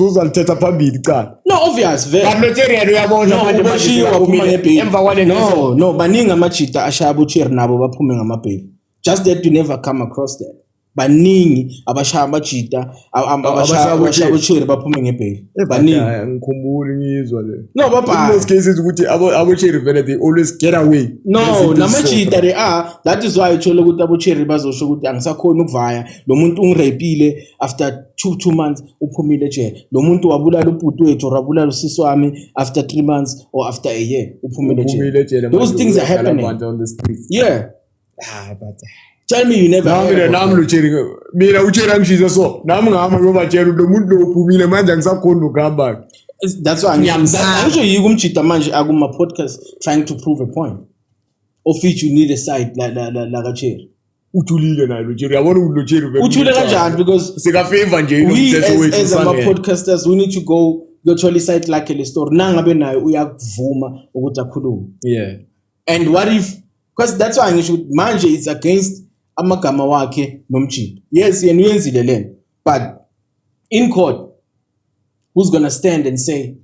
uzalithetha phambili cha. No obvious vele. But uCherry uyabona manje waphuma ngebheli. Emva kwale no baningi amajita ashaya uCherry nabo baphume ngamabheli. Just that you never come across that. Baningi abashaya amajita abashaya uCherry baphume ngebheli baningi ngikhumbula ngizwa le no baba most cases ukuthi abo-Cherry vele they always get away no namajita they are that is why uthola ukuthi abo-Cherry bazosho ukuthi angisakhona ukuvaya lo muntu ungirepile after 2 months uphumile ejele lo muntu wabulala ubhuti wethu wabulala usisi wami after 3 months or after a year uphumile ejele those things are happening on the streets but tell me you never nami uCherry mina uCherry angishisa so nami ngihamba ngobatshela lo muntu lo uphumile manje angisakhona ukuhamba that's why ngisho yiko umjita manje akuma podcast trying to prove a point of which you need a side la kaCherry uthulile naye uCherry yabona ukuthi uCherry vele uthule kanjani because sika favor nje umthetho wethu as ama podcasters we need to go totally side like le story nangabe nayo uyakuvuma ukuthi akhulume and what if because that's why ngisho manje it's against amagama wakhe nomjita yes yena uyenzile lena but in court who's going to stand and say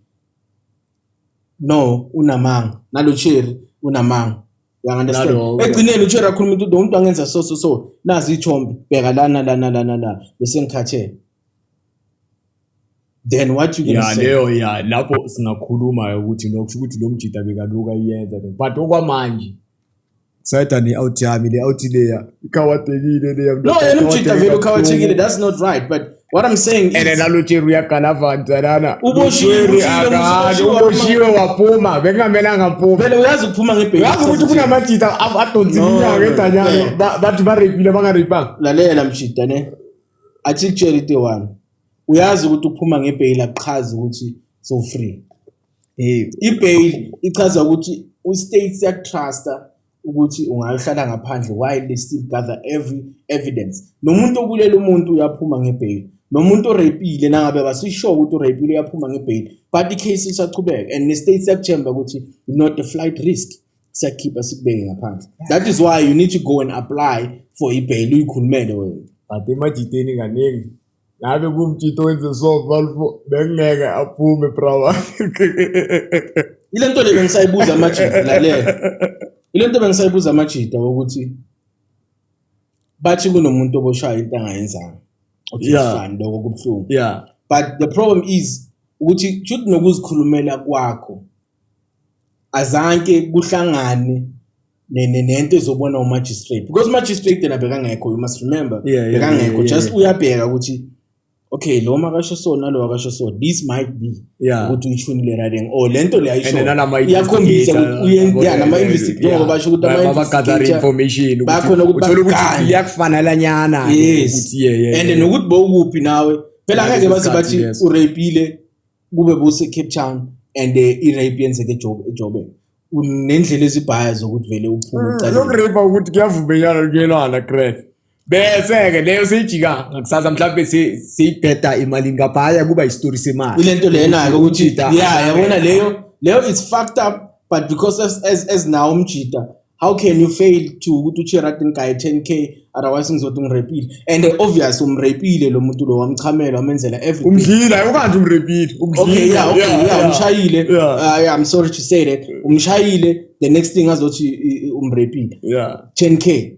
no unamanga nalo Cherry unamanga you understand egcineni uCherry akhuluma ukuthi umuntu angenza so nazi ithombe bheka lana bese ngikhathele then what you gonna say leyo lapho singakhuluma ukuthi nokusho ukuthi lo mjita bekaluka iyenza but okwamanje Saita ni out yami le out leya ikhawathekile leya no yena umjita vele ukhawathekile that's not right but what I'm saying is ene nalo Cherry uyagalavanza lana uboshiwe waphuma bengamelanga phuma vele uyazi ukuphuma ngebheki uyazi ukuthi kunamajita adonsi inyanga edanyana bathi barepile bangarepanga lalela mjita ne athi Cherry the one uyazi ukuthi ukuphuma ngebheki aqhaza ukuthi so free ibail ichaza ukuthi u-state siyakutrasta ukuthi ungahlala ngaphandle while they still gather every evidence nomuntu okulela umuntu uyaphuma ngebheki nomuntu orepile nangabe basisho ukuthi orepile uyaphuma ngebheki but the case isaqhubeka and the state siyakuthemba ukuthi not a flight risk siyakhipha sikubeke ngaphandle that is why you need to go and apply for ibail uyikhulumele wena but emajiteni kaningi ngabe kumjito wenze so balfo bengeke aphume brawa ile nto le bengisayibuza amajita lalela ile nto bengisayibuza amajita ukuthi bathi kunomuntu oboshaya into angayenzanga uthifani lokho kubhlungu but the problem is ukuthi should nokuzikhulumela kwakho azanke kuhlangane nento ezobona umagistrate because magistrate yena bekangekho you must remember bekangekho just uyabheka ukuthi okay, lo makasho so nalo akasho so, this might be ukuthi uyishunile riding or lento le ayisho iyakhombisa ukuthi nama investigate ngoba basho ukuthi ama gather information bakhona ukuthi iyakufanele nyana ukuthi and nokuthi bowukuphi nawe phela ngeke bathi urapile kube buse Cape Town and irape yenzeke eJobe unendlela ezibhaya zokuthi vele uphume ucala lokurape ukuthi kuyavumelana kuyelana Chris bese ke leyo seyijika ngakusaza mhlawumbe siyibheda imali ngabhaya kuba istory semali ilento lena ukuthi yabona leyo is fucked up but because as now umjita how can you fail to ukuthi uchira guy 10k otherwise ngizothi ngirapile and obvious umrapile lo muntu lo wamchamela wamenzela everything umdlila ukanti umrapile okay umshayile I'm sorry to say that umshayile the next thing azothi umrapile 10k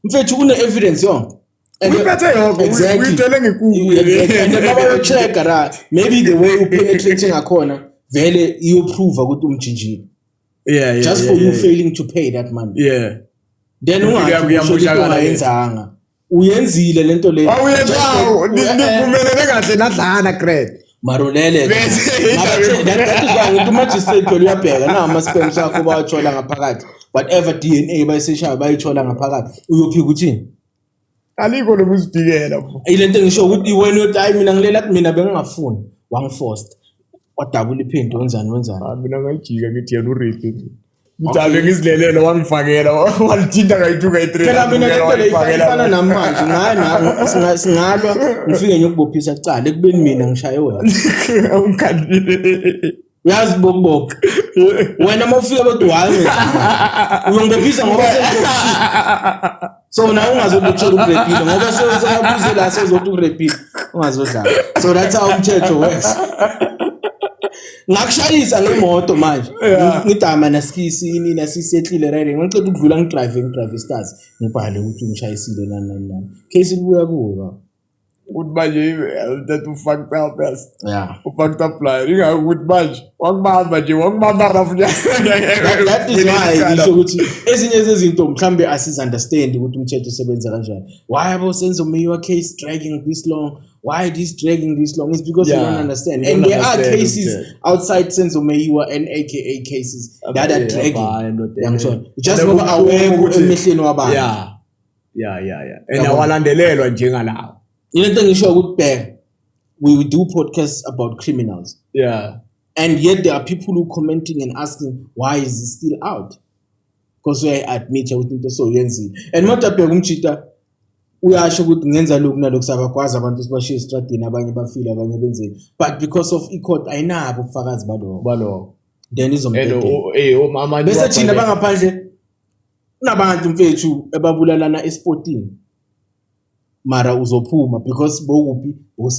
mfethu une evidence yonke uyiphethe yonke uyitele ngekuku and baba check maybe the way you penetrating akhona vele you prove ukuthi umjinjile just for you failing to pay that money then ungayenzanga uyenzile lento le awuyenzayo nivumelene kahle nadlana Greg marolele that magistrate lo uyabheka na ama spams akho bawathola ngaphakathi whatever DNA bayiseshayo bayithola ngaphakathi uyophika uthini aliko lokuzibhikela ilento ngisho ukuthi wena uthi hayi mina ngilela kuthi mina bengingafuni wangiforced wadabula iphindi wenzani mina ngayijika ngithi yena urape mthabe ngizilelele wangifakela walithinta kayi2 kayi3 phela mina lento le ifana namanje ngani singalwa ngifike ngiyokubophisa cala ekubeni mina ngishaye wena yazi bokubok wena mawufika bedu hayi uyongibophisa ngoba so na ungazobuthola ukurepile ngoba soyabuze la sozothi ukurepile ungazodlala so that's how umthetho works ngakushayisa ngemoto manje ngidama nasikisi nasisehlile riding ngicela ukudlula ngidrive stars ngibhale ukuthi ngishayisile nani case libuya kuwe baba ukuthi manje that u fucked up yes u fucked up player ingakuthi manje wakubamba rafunya that is why ngisho ukuthi ezinye zezinto mhlambe asisunderstand ukuthi umthetho usebenza kanjani why abo senzo your case dragging this long why this dragging this long is because you don't understand and there are cases outside Senzo Meyiwa and aka cases that are dragging just ngoba awekho emehleni wabantu and awalandelelwa njengalawo into ngisho ukuthi bheka we do podcasts about criminals and yet there are people who commenting and asking why is it still out because we admit ukuthi into so yenzile and mabheka umjita uyasho ukuthi ngenza lokhu nalokhu sabakwazi abantu sibashiya estradini abanye bafile abanye benzeni but because of icourt ayinabo ubufakazi baloko then izombhedela mama bese thina bangaphandle kunabantu mfethu ebabulalana esportini mara uzophuma because bokuphi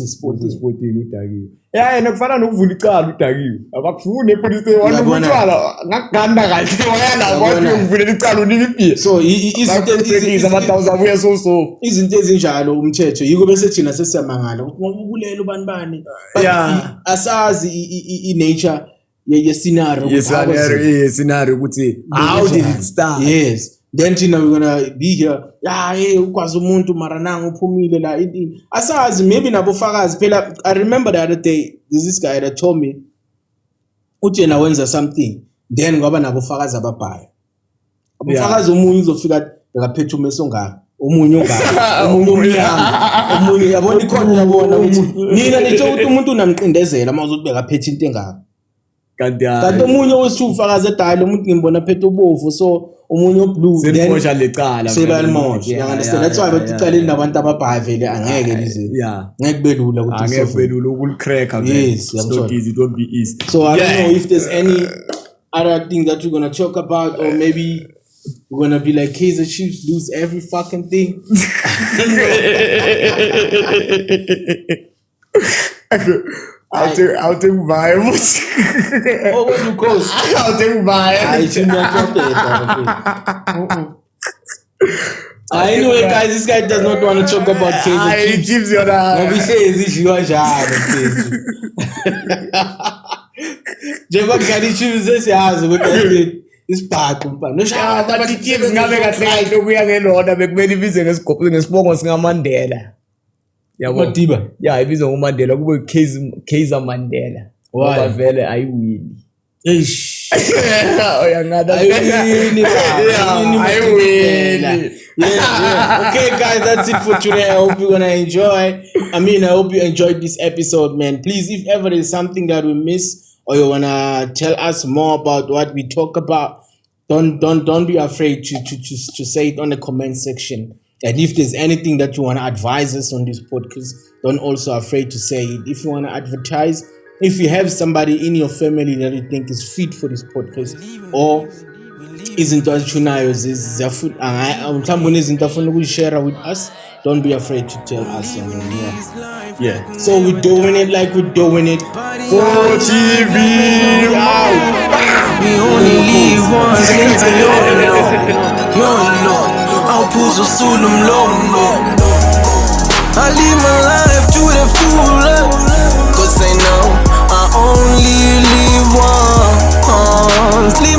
sportini udakiwe yena kufana nokuvula icala udakiwe abakufuni epolice station wanokutwala ngakuganda kahle wayana wathi ukuvulela icala unikiphi so izinto ama1000 abuya so izinto ezinjalo umthetho yiko bese thina sesiyamangala ukuthi ubulela ubani asazi i-nature ye scenario ukuthi how did it start yes then thina we're gonna be here ukwazi umuntu mara nanga uphumile la asazi maybe nabofakazi phela I remember the other day this guy that told me uthena wenza something then ngoba nabofakazi ababhaya abofakazi omunye uzofika bekaphethe umeso ngaka omunye ongaka omunye umnyama omunye yabona ikhona yabona ukuthi mina nitho ukuthi umuntu unamqindezela mawuzothi bekaphethe into engaka kanti omunye wesifakazi edala umuntu ngimbona phethe ubovu so umunye oblue then mosha lecala sebalmosha you understand that's why bathi icaleni nabantu ababhaya vele angeke lize ngeke belula ukuthi angeke belula ukulicracker yes it's not easy, don't be easy so I don't know if there's any other thing that we're going to talk about or maybe we're going to be like Kaiser Chiefs lose every fucking thing. I'll take vibes. Oh, what you call? I'll take vibes. Anyway, guys, this guy does not want to talk about Kaiser Chiefs. Nobody says this. You are Jeva Kaiser Chiefs this year with this part. No, but Chiefs ngabe kahle kuya ngelona bekumele ibize ngesibongo singa Mandela. yabo Madiba. yeah ibizwa ngoMandela kube Kaiser Mandela ngoba vele ayiwini Eish. oyangada Ayiwini. ayiwini Yeah. Okay, guys, that's it for today. I hope you're gonna enjoy. I hope you enjoyed this episode, man. Please, if ever there's something that we miss or you wanna tell us more about what we talk about, don't be afraid to say it on the comment section. And if there's anything that you wanna advise us on this podcast, don't also afraid to say it. If you wanna advertise, if you have somebody in your family that you think is fit for this podcast, or izinto azitshunayo mhlawumbe izinto afuna ukuyishare with us, don't be afraid to tell us. yeah So we're doing it like we're doing it for TV out. We only live once, nigga, YOLO Awuphuza usula umlomo I live my life to the full, 'cause I know I only live once. Live